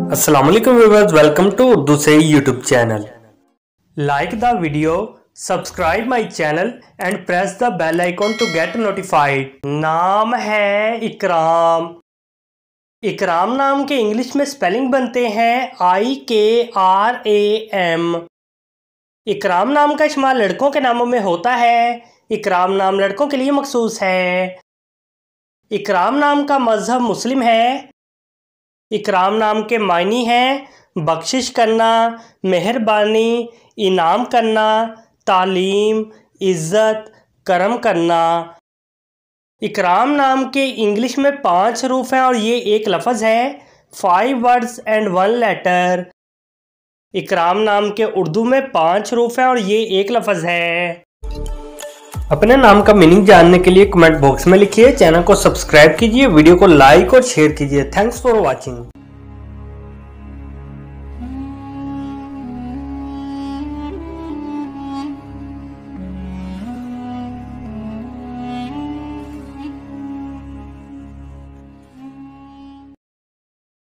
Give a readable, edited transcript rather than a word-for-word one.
अस्सलाम वालेकुम viewers, welcome to Urdu से YouTube channel. Like the video, subscribe my channel and press the bell icon to get notified. नाम है इकराम। इकराम नाम के इंग्लिश में स्पेलिंग बनते हैं IKRAM। इकराम नाम का इस्तेमाल लड़कों के नामों में होता है। इकराम नाम लड़कों के लिए मखसूस है। इकराम नाम का मजहब मुस्लिम है। इकराम नाम के मायने हैं बख्शिश करना, मेहरबानी, इनाम करना, तालीम, इज़्ज़त, करम करना। इकराम नाम के इंग्लिश में 5 हरूफ हैं और ये एक लफ्ज़ है। 5 वर्ड्स एंड 1 लेटर। इकराम नाम के उर्दू में 5 हरूफ हैं और ये एक लफ्ज़ है। अपने नाम का मीनिंग जानने के लिए कमेंट बॉक्स में लिखिए। चैनल को सब्सक्राइब कीजिए, वीडियो को लाइक और शेयर कीजिए। Thanks for watching.